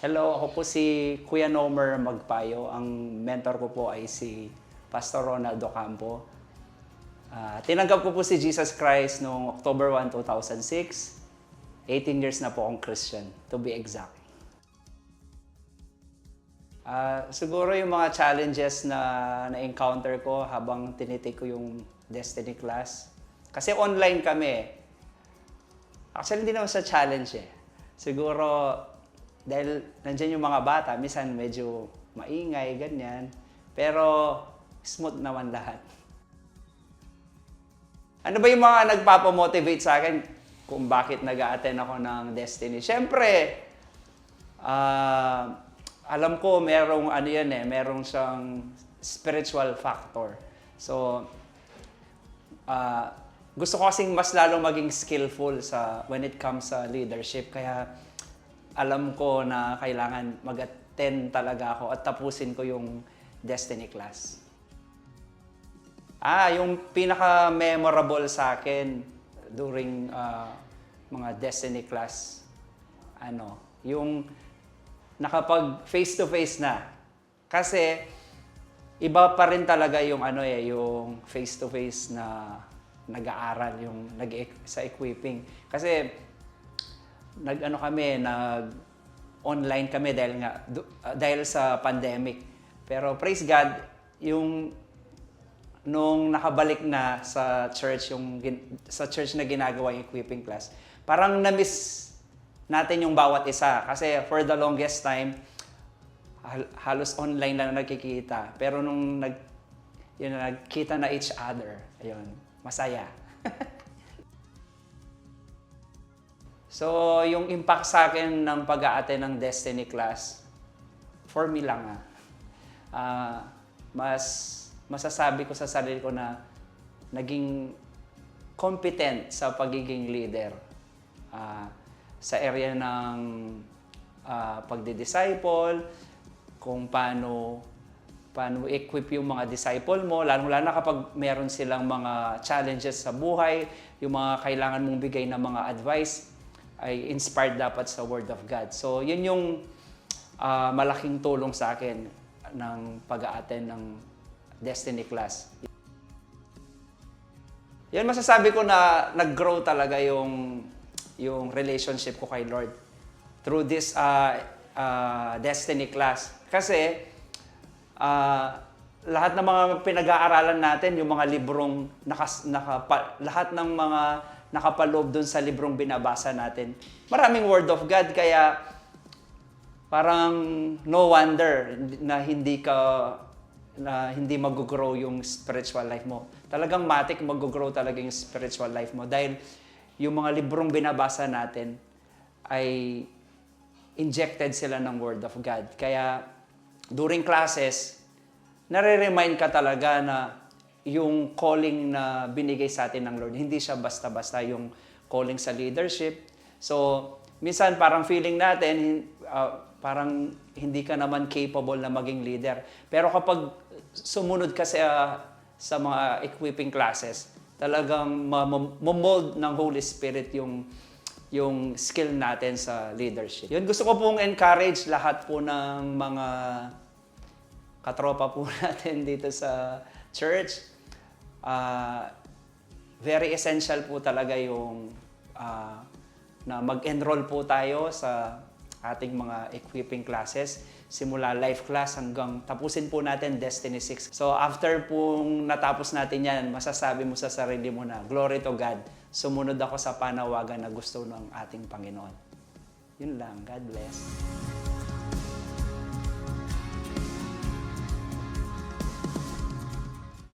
Hello, ako po si Kuya Nomer Magpayo. Ang mentor ko po ay si Pastor Ronald Ocampo. Tinanggap ko po si Jesus Christ noong October 1, 2006. 18 years na po akong Christian, to be exact. Siguro yung mga challenges na na-encounter ko habang tinitake ko yung Destiny class. Kasi online kami. Actually, hindi naman sa challenge eh. Siguro, dahil nandiyan yung mga bata, minsan medyo maingay, ganyan. Pero, smooth naman lahat. Ano ba yung mga nagpapamotivate sa akin kung bakit nag-a-attend ako ng Destiny? Siyempre, alam ko merong ano yan eh, merong siyang spiritual factor. So, gusto ko kasing mas lalong maging skillful when it comes sa leadership. Kaya alam ko na kailangan mag-attend talaga ako at tapusin ko yung Destiny class. Yung pinaka-memorable sa akin during mga Destiny class, yung nakapag face-to-face na. Kasi iba pa rin talaga yung yung face-to-face na nag-aaral, yung sa equipping. Kasi nag-online kami dahil sa pandemic. Pero praise God, nung nakabalik na sa church na ginagawa yung equipping class, parang na-miss natin yung bawat isa. Kasi for the longest time, halos online lang nagkikita. Pero nung nagkita na each other, ayun, masaya. So, yung impact sa akin ng pag-a-attend ng Destiny class, for me lang masasabi ko sa sarili ko na naging competent sa pagiging leader. Sa area ng pagdi-disciple, kung paano equip yung mga disciple mo, lalo-lalo na kapag meron silang mga challenges sa buhay, yung mga kailangan mong bigay na mga advice, ay inspired dapat sa Word of God. So, yun yung malaking tulong sa akin ng pag-a-attend ng Destiny class. Yan masasabi ko na nag-grow talaga yung relationship ko kay Lord through this Destiny class. Kasi lahat ng mga pinag-aaralan natin, yung mga librong lahat ng mga nakapaloob dun sa librong binabasa natin, maraming Word of God, kaya parang no wonder na hindi mag-grow yung spiritual life mo. Talagang matik mag-grow talaga yung spiritual life mo dahil yung mga librong binabasa natin ay injected sila ng Word of God. Kaya during classes, nare-remind ka talaga na yung calling na binigay sa atin ng Lord, hindi siya basta-basta yung calling sa leadership. So, minsan parang feeling natin, parang hindi ka naman capable na maging leader. Pero kapag sumunod ka sa mga equipping classes, talagang mold ng Holy Spirit yung skill natin sa leadership. Yun, gusto ko pong encourage lahat po ng mga katropa po natin dito sa church. Very essential po talaga yung na mag-enroll po tayo sa ating mga equipping classes. Simula life class hanggang tapusin po natin Destiny 6. So after pong natapos natin yan, masasabi mo sa sarili mo na, glory to God, sumunod ako sa panawagan na gusto ng ating Panginoon. Yun lang. God bless.